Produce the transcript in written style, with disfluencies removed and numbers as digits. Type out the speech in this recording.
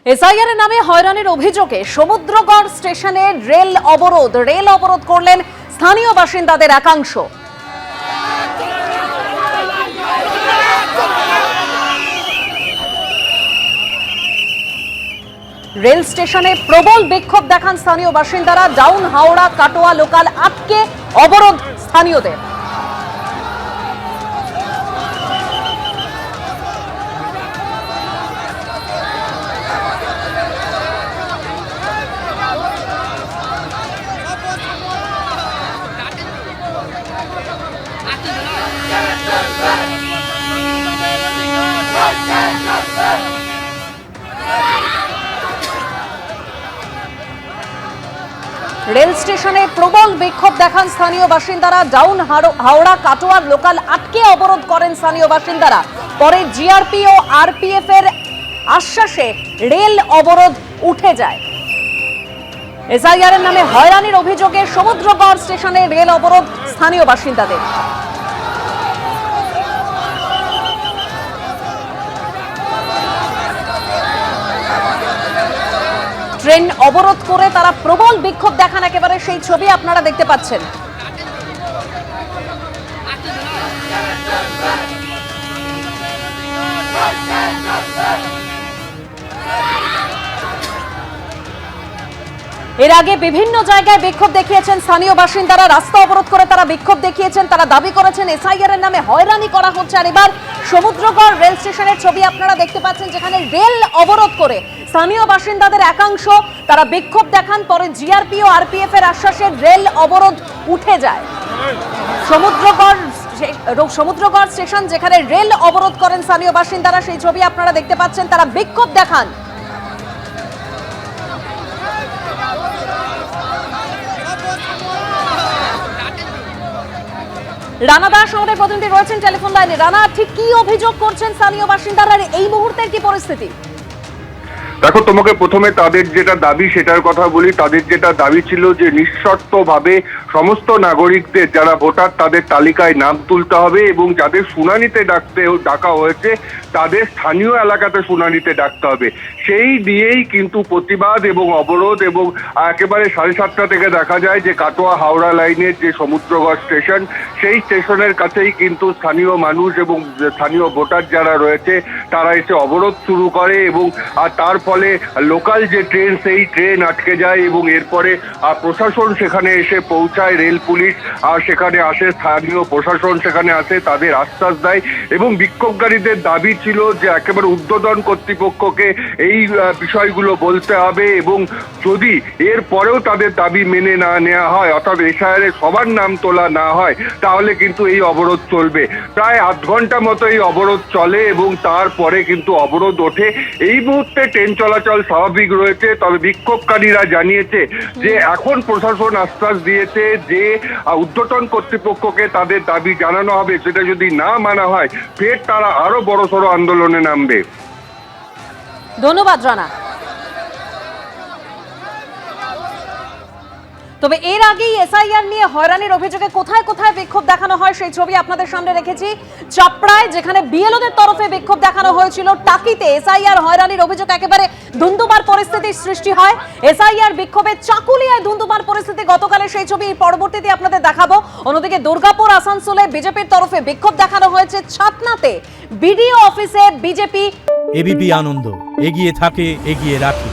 SIR এর নামে হয়রানির অভিযোগে সমুদ্রগড় স্টেশনে রেল অবরোধ করলেন স্থানীয় বাসিন্দাদের একাংশ। রেল স্টেশনে প্রবল বিক্ষোভ দেখান স্থানীয় বাসিন্দারা। ডাউন হাওড়া কাটোয়া লোকাল আটকে অবরোধ স্থানীয়দের। রেল স্টেশনে প্রবল বিক্ষোভ দেখান স্থানীয় বাসিন্দারা। ডাউন হাওড়া কাটোয়ার লোকাল আটকে অবরোধ করেন স্থানীয় বাসিন্দারা। পরে জিআরপি ও আরপিএফ এর আশ্বাসে রেল অবরোধ উঠে যায়। এসআইআর এর নামে হয়রানির অভিযোগে সমুদ্রগড় স্টেশনে রেল অবরোধ স্থানীয় বাসিন্দাদের। ট্রেন অবরোধ করে তারা প্রবল বিক্ষোভ দেখান, একেবারে সেই ছবি আপনারা দেখতে পাচ্ছেন। এর আগে বিভিন্ন জায়গায় বিক্ষোভ দেখিয়েছেন স্থানীয় বাসিন্দারা। রাস্তা অবরোধ করে তারা বিক্ষোভ দেখিয়েছেন। তারা দাবি করেছেন এসআইআর এর নামে হয়রানি করা হচ্ছে। আর এবার সমুদ্রগড় রেল স্টেশনের ছবি আপনারা দেখতে পাচ্ছেন, যেখানে রেল অবরোধ করে স্থানীয় বাসিন্দাদের একাংশ তারা বিক্ষোভ দেখান। পরে জিআরপি ও আরপিএফ এর আশ্বাসে রেল অবরোধ উঠে যায়। সমুদ্রগড় স্টেশন যেখানে রেল অবরোধ করেন স্থানীয় বাসিন্দারা, সেই ছবি আপনারা দেখতে পাচ্ছেন। তারা বিক্ষোভ দেখান। রানা দাস আমাদের প্রতিনিধি রয়েছেন টেলিফোন লাইনে। রানা, ঠিক কি অভিযোগ করছেন স্থানীয় বাসিন্দারা, এই মুহূর্তের কি পরিস্থিতি? দেখো, তোমাকে প্রথমে তাদের যেটা দাবি সেটার কথা বলি। তাদের যেটা দাবি ছিল যে নিঃশর্তভাবে সমস্ত নাগরিকদের যারা ভোটার তাদের তালিকায় নাম তুলতে হবে এবং যাদের শুনানিতে ডাকা হয়েছে তাদের স্থানীয় এলাকাতে শুনানিতে ডাকতে হবে। সেই দিয়েই কিন্তু প্রতিবাদ এবং অবরোধ। এবং একেবারে 7:30 থেকে দেখা যায় যে কাটোয়া হাওড়া লাইনের যে সমুদ্রগড় স্টেশন, সেই স্টেশনের কাছেই কিন্তু স্থানীয় মানুষ এবং স্থানীয় ভোটার যারা রয়েছে তারা এসে অবরোধ শুরু করে এবং তার ফলে লোকাল যে ট্রেন সেই ট্রেন আটকে যায় এবং এরপরে প্রশাসন সেখানে এসে পৌঁছায়। রেল পুলিশ সেখানে আসে, স্থানীয় প্রশাসন সেখানে আসে, তাদের আশ্বাস দেয়। এবং বিক্ষোভকারীদের দাবি ছিল যে একেবারে ঊর্ধ্বতন কর্তৃপক্ষকে এই বিষয়গুলো বলতে হবে এবং যদি এর পরেও তাদের দাবি মেনে না নেওয়া হয়, অর্থাৎ এসআইআর সবার নাম তোলা না হয়, তাহলে কিন্তু এই অবরোধ চলবে। প্রায় আধ ঘন্টা মতো এই অবরোধ চলে এবং তারপরে কিন্তু অবরোধ ওঠে। এই মুহূর্তে ট্রেন চলাচল স্বাভাবিক রয়েছে। তবে বিক্ষোভকারীরা জানিয়েছে যে এখন প্রশাসন আশ্বাস দিয়েছে যে ঊর্ধ্বতন কর্তৃপক্ষকে তাদের দাবি জানানো হবে। সেটা যদি না মানা হয় ফের তারা আরো বড়সড় আন্দোলনে নামবে। ধন্যবাদ রানা। তবে এর আগেই এসআইআর নিয়ে হয়রানির অভিযোগে কোথায় কোথায় বিক্ষোভ দেখানো হয় সেই ছবি আপনাদের সামনে রেখেছি। চাপড়ায় যেখানে বিএলওদের তরফে বিক্ষোভ দেখানো হয়েছিল, টাকিতে এসআইআর হয়রানির অভিযোগ একেবারে ধুন্ধুমার পরিস্থিতির সৃষ্টি হয়। এসআইআর বিক্ষোভে চাকুলিয়ায় ধুন্ধুমার পরিস্থিতি গতকালের সেই ছবি পরবর্তীতে আপনাদের দেখাবো। অন্যদিকে দুর্গাপুর আসানসোলে বিজেপির তরফে বিক্ষোভ দেখানো হয়েছে। ছাতনাতে বিডিও অফিসে বিজেপি। এবিপি আনন্দ, এগিয়ে থাকে, এগিয়ে রাখে।